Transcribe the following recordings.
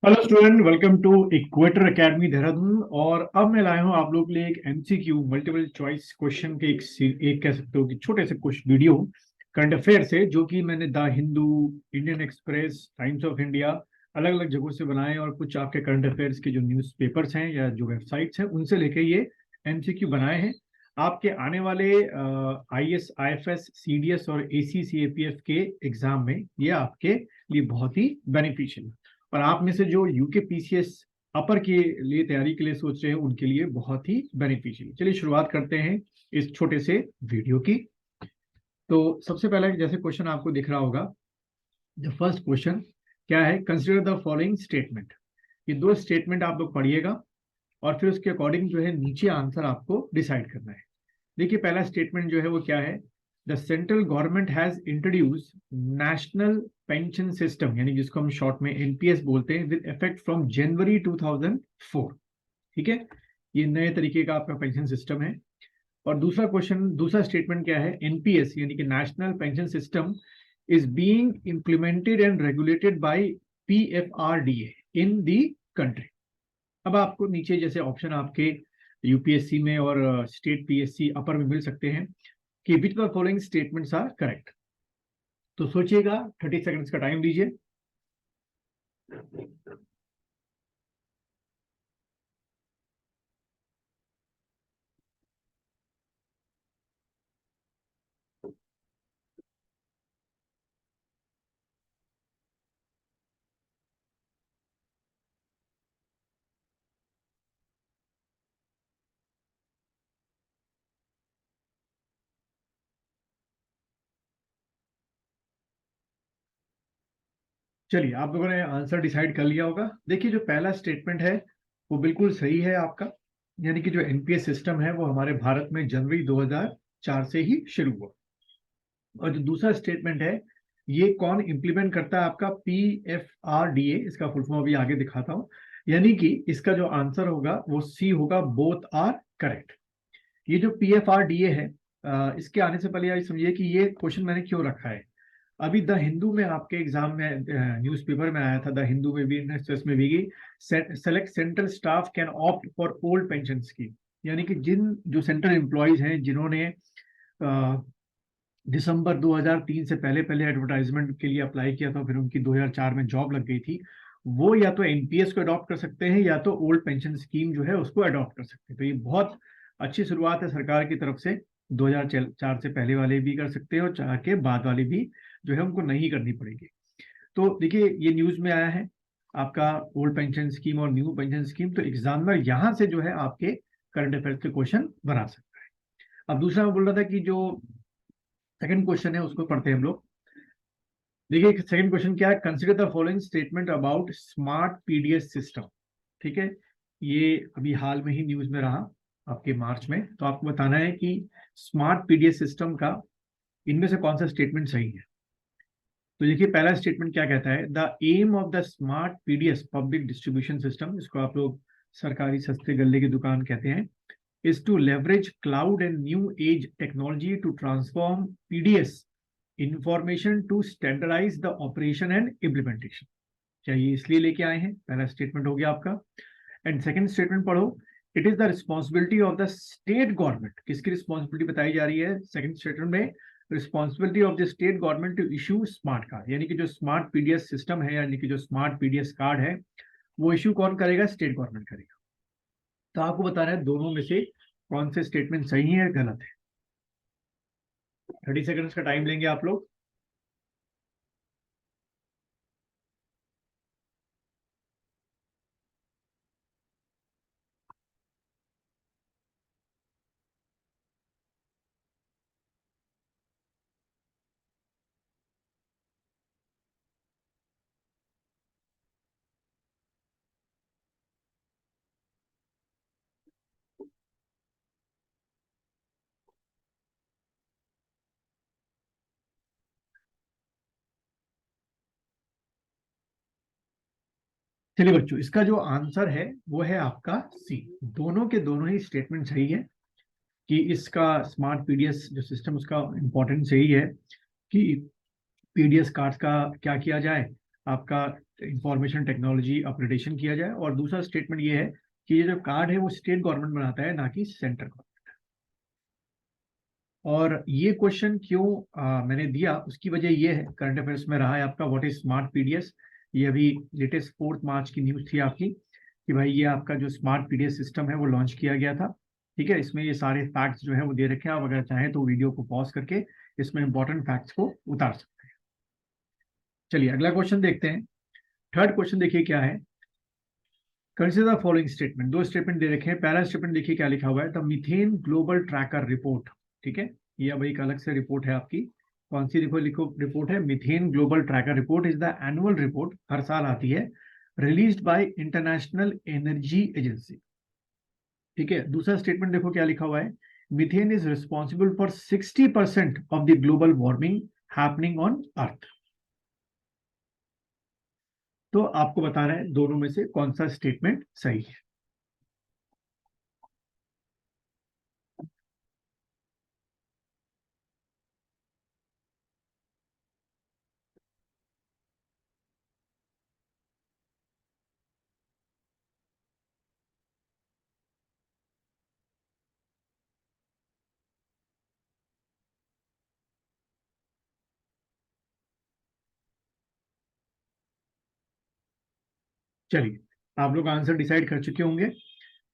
Hello student, welcome to equator academy Dehradun. और अब मैं लाया हूँ आप लोग के लिए एक एमसीक्यू मल्टीपल चॉइस क्वेश्चन के एक कह सकते हो कि छोटे से कुछ वीडियो करंट अफेयर से, जो कि मैंने the Hindu, Indian express, times of India, अलग अलग जगहों से बनाए। और कुछ आपके करंट अफेयर्स के जो न्यूज़ पेपर्स हैं या जो वेबसाइट्स हैं उनसे लेके ये एमसीक्यू बनाए हैं। आपके आने वाले आईएएस, आईएफएस, सीडीएस और एसीसीएपीएफ के एग्जाम में ये आपके लिए बहुत ही बेनिफिशियल है। और आप में से जो यूके पीसीएस अपर के लिए तैयारी के लिए सोच रहे हैं उनके लिए बहुत ही बेनिफिशियल। चलिए शुरुआत करते हैं इस छोटे से वीडियो की। तो सबसे पहला जैसे क्वेश्चन आपको दिख रहा होगा, द फर्स्ट क्वेश्चन क्या है, कंसिडर द फॉलोइंग स्टेटमेंट। ये दो स्टेटमेंट आप लोग पढ़िएगा और फिर उसके अकॉर्डिंग जो है नीचे आंसर आपको डिसाइड करना है। देखिए पहला स्टेटमेंट जो है वो क्या है, the central government has introduce national pension system, यानी जिसको हम शॉर्ट में एनपीएस बोलते हैं, विद इफेक्ट फ्रॉम जनवरी 2004। ठीक है, ये नए तरीके का आपका पेंशन सिस्टम है। और दूसरा क्वेश्चन, दूसरा स्टेटमेंट क्या है, एनपीएस यानी कि national pension system is being implemented and regulated by PFRDA in the country. अब आपको नीचे जैसे ऑप्शन आपके यूपीएससी में और स्टेट पीएससी अपर में मिल सकते हैं कि which the following statements are correct. तो सोचिएगा, 30 सेकंड्स का टाइम दीजिए। चलिए, आप लोगों ने आंसर डिसाइड कर लिया होगा। देखिए जो पहला स्टेटमेंट है वो बिल्कुल सही है आपका, यानी कि जो एनपीएस सिस्टम है वो हमारे भारत में जनवरी 2004 से ही शुरू हुआ। और जो दूसरा स्टेटमेंट है, ये कौन इंप्लीमेंट करता है, आपका पीएफआरडीए। इसका फुल फॉर्म अभी आगे दिखाता हूं। यानी कि इसका जो आंसर होगा वो सी होगा, बोथ आर करेक्ट। ये जो पीएफआरडीए है, इसके आने से पहले ये समझिए कि ये क्वेश्चन मैंने क्यों रखा है। अभी द हिंदू में आपके एग्जाम में न्यूज़पेपर में आया था, द हिंदू में भी, इंडियन एक्सप्रेस में भी, select central staff can opt for old pension scheme. यानी कि जिन जो सेंट्रल एम्प्लॉयज हैं जिन्होंने दिसंबर 2003 से पहले पहले एडवर्टाइजमेंट के लिए अप्लाई किया था, फिर उनकी 2004 में जॉब लग गई थी, वो या तो एनपीएस को अडॉप्ट कर सकते हैं या तो ओल्ड पेंशन स्कीम जो है उसको अडॉप्ट कर सकते हैं। तो ये बहुत अच्छी शुरुआत है सरकार की तरफ से। 2004 से पहले वाले भी कर सकते हैं और चाह के बाद वाले भी जो है उनको नहीं करनी पड़ेगी। तो देखिए ये न्यूज में आया है आपका ओल्ड पेंशन स्कीम और न्यू पेंशन स्कीम। तो एग्जामिनर यहाँ से जो है आपके करंट अफेयर्स के क्वेश्चन बना सकता है। अब दूसरा मैं बोल रहा था कि जो सेकंड क्वेश्चन है उसको पढ़ते हैं हम लोग। देखिए सेकंड क्वेश्चन क्या है, consider the following statement about smart PDS system. ठीक है, ये अभी हाल में ही न्यूज में रहा आपके मार्च में। तो आपको बताना है कि स्मार्ट पीडीएस सिस्टम का इनमें से कौन सा स्टेटमेंट सही है। तो देखिए पहला स्टेटमेंट क्या कहता है, the aim of the smart PDS public distribution system, इसको आप लोग सरकारी सस्ते गल्ले की दुकान कहते हैं, is to leverage cloud and new age technology to transform PDS information to standardize the operation and implementation। चाहिए इसलिए लेके आए हैं, पहला स्टेटमेंट हो गया आपका। एंड सेकंड स्टेटमेंट पढ़ो, it is the responsibility of the state government. किसकी रिस्पॉन्सिबिलिटी बताई जा रही है सेकंड स्टेटमेंट में, responsibility of the state government to issue smart card. यानी कि जो स्मार्ट पीडीएस सिस्टम है, यानी कि जो स्मार्ट पीडीएस कार्ड है, वो इशू कौन करेगा, स्टेट गवर्नमेंट करेगा। तो आपको बताना है दोनों में से कौन से स्टेटमेंट सही है या गलत है। 30 सेकंड्स का टाइम लेंगे आप लोग। चलिए बच्चों, इसका जो आंसर है वो है आपका सी। दोनों के दोनों ही स्टेटमेंट सही है कि इसका स्मार्ट पीडीएस जो सिस्टम उसका इम्पोर्टेंस यही है कि पीडीएस कार्ड का क्या किया जाए, आपका इंफॉर्मेशन टेक्नोलॉजी अपग्रेडेशन किया जाए, और दूसरा स्टेटमेंट ये है कि ये जो कार्ड है वो स्टेट गवर्नमेंट बनाता है, ना कि सेंट्रल गवर्नमेंट। और ये क्वेश्चन क्यों मैंने दिया, उसकी वजह ये है, करंट अफेयर्स में रहा है आपका व्हाट इज स्मार्ट पीडीएस। ये अभी लेटेस्ट 4 मार्च की न्यूज थी आपकी कि भाई ये आपका जो स्मार्ट पीडीएस सिस्टम है वो लॉन्च किया गया था। ठीक है, इसमें ये सारे फैक्ट्स जो है वो दे रखे हैं, आप अगर चाहें तो वीडियो को पॉज करके इसमें इंपॉर्टेंट फैक्ट्स को उतार सकते हैं। चलिए अगला क्वेश्चन देखते हैं। थर्ड क्वेश्चन देखिए क्या है। कंसिडर द फॉलोइंग स्टेटमेंट, दो स्टेटमेंट दे रखे हैं। पहला स्टेटमेंट देखिए क्या लिखा हुआ है, the methane global tracker report. ठीक है, ये अब एक अलग से रिपोर्ट है आपकी। कौन सी देखो लिखो रिपोर्ट है, methane global tracker report is the annual report, हर साल आती है, released by International Energy Agency. ठीक है, दूसरा स्टेटमेंट देखो क्या लिखा हुआ है, methane is responsible for 60% of the global warming happening on earth. तो आपको बताना है दोनों में से कौन सा स्टेटमेंट सही है। चलिए आप लोग आंसर डिसाइड कर चुके होंगे।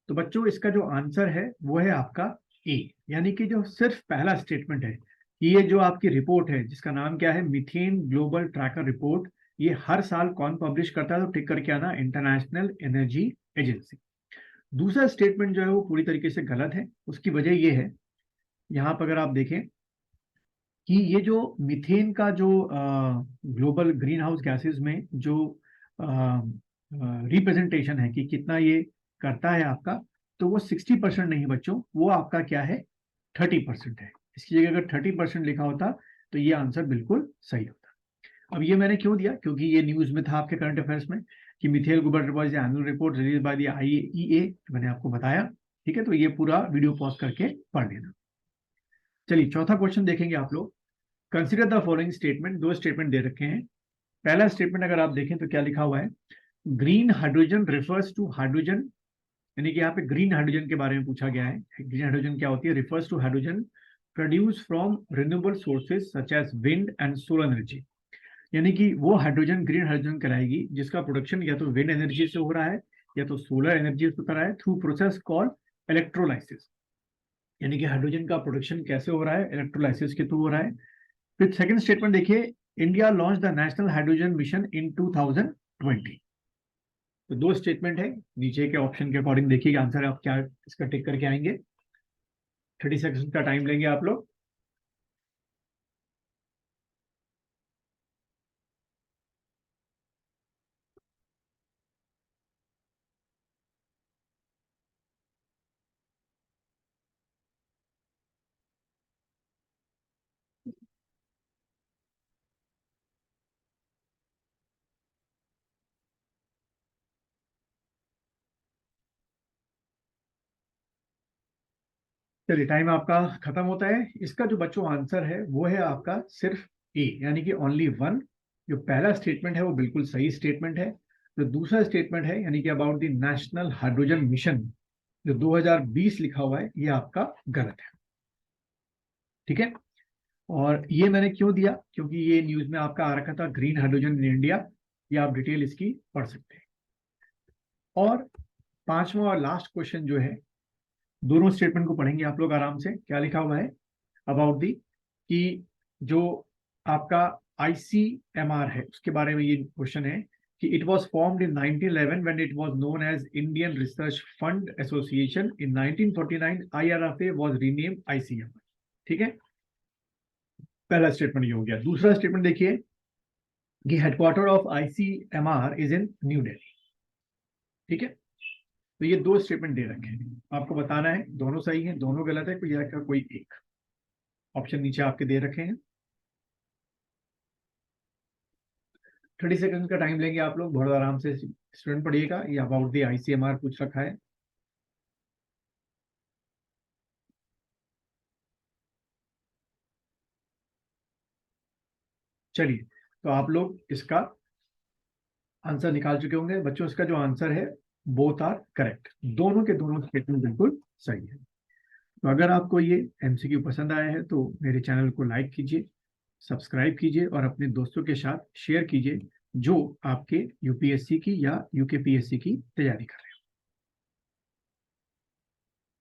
तो बच्चों इसका जो आंसर है वो है आपका ए, यानी कि जो सिर्फ पहला स्टेटमेंट है कि ये जो आपकी रिपोर्ट है जिसका नाम क्या है, मीथेन ग्लोबल ट्रैकर रिपोर्ट, ये हर साल कौन पब्लिश करता है, तो टिक करके आना, इंटरनेशनल एनर्जी एजेंसी। दूसरा स्टेटमेंट जो है वो पूरी तरीके से गलत है। उसकी वजह ये है, यहाँ पर अगर आप देखें कि ये जो मीथेन का जो ग्लोबल ग्रीन हाउस गैसेज में जो रिप्रेजेंटेशन है कि कितना ये करता है आपका, तो वो 60% नहीं बच्चों, वो आपका क्या है, 30% है। इसकी जगह अगर 30% लिखा होता तो ये आंसर बिल्कुल सही होता। अब ये मैंने क्यों दिया, क्योंकि ये न्यूज में था आपके करंट अफेयर्स में कि methane global report annual report release by the IEA, मैंने आपको बताया। ठीक है, तो ये पूरा वीडियो पॉज करके पढ़ लेना। चलिए चौथा क्वेश्चन देखेंगे आप लोग। कंसिडर द फॉलोइंग स्टेटमेंट, दो स्टेटमेंट दे रखे हैं। पहला स्टेटमेंट अगर आप देखें तो क्या लिखा हुआ है, green hydrogen refers to hydrogen, यानी कि यहाँ पे ग्रीन हाइड्रोजन के बारे में पूछा गया है। ग्रीन हाइड्रोजन क्या होती है, refers to hydrogen produce from renewable sources such as wind and solar energy. यानी कि वो हाइड्रोजन ग्रीन हाइड्रोजन कहलाएगी जिसका प्रोडक्शन या तो विंड एनर्जी से हो रहा है या तो सोलर एनर्जी से हो रहा है, थ्रू प्रोसेस कॉल्ड इलेक्ट्रोलाइसिस। यानी कि हाइड्रोजन का प्रोडक्शन कैसे हो रहा है, इलेक्ट्रोलाइसिस के थ्रू हो रहा है। फिर सेकंड स्टेटमेंट देखिए, India launch the National Hydrogen Mission in 2020। तो दो स्टेटमेंट है, नीचे के ऑप्शन के अकॉर्डिंग देखिए आंसर आप क्या इसका टिक करके आएंगे। 30 सेकंड का टाइम लेंगे आप लोग। चलिए टाइम आपका खत्म होता है। इसका जो बच्चों आंसर है वो है आपका सिर्फ ए, यानी कि ओनली वन। जो पहला स्टेटमेंट है वो बिल्कुल सही स्टेटमेंट है। जो दूसरा स्टेटमेंट है यानी कि about the National Hydrogen mission जो 2020 लिखा हुआ है, ये आपका गलत है। ठीक है, और ये मैंने क्यों दिया, क्योंकि ये न्यूज में आपका आ रखा था ग्रीन हाइड्रोजन इन इंडिया, ये आप डिटेल इसकी पढ़ सकते हैं। और पांचवा और लास्ट क्वेश्चन जो है, दोनों स्टेटमेंट को पढ़ेंगे आप लोग आराम से। क्या लिखा हुआ है अबाउट दी कि जो आपका आईसीएमआर है उसके बारे में ये क्वेश्चन है कि it was formed in 1911 when it was known as Indian Research Fund Association. In 1949 IRFA was renamed ICMR. ठीक है, पहला स्टेटमेंट ये हो गया। दूसरा स्टेटमेंट देखिए कि headquarter of ICMR is in new Delhi. ठीक है, तो ये दो स्टेटमेंट दे रखे हैं, आपको बताना है दोनों सही है दोनों गलत है, कोई एक। ऑप्शन नीचे आपके दे रखे हैं। 30 सेकंड का टाइम लेंगे आप लोग, बहुत आराम से स्टूडेंट पढ़िएगा। ये अबाउट द आईसीएमआर पूछ रखा है। चलिए तो आप लोग इसका आंसर निकाल चुके होंगे बच्चों। इसका जो आंसर है बोथ आर करेक्ट, दोनों के दोनों स्टेटमेंट बिल्कुल सही है। तो अगर आपको ये एमसीक्यू पसंद आया है तो मेरे चैनल को लाइक कीजिए, सब्सक्राइब कीजिए और अपने दोस्तों के साथ शेयर कीजिए जो आपके यूपीएससी की या यूकेपीएससी की तैयारी कर रहे हैं।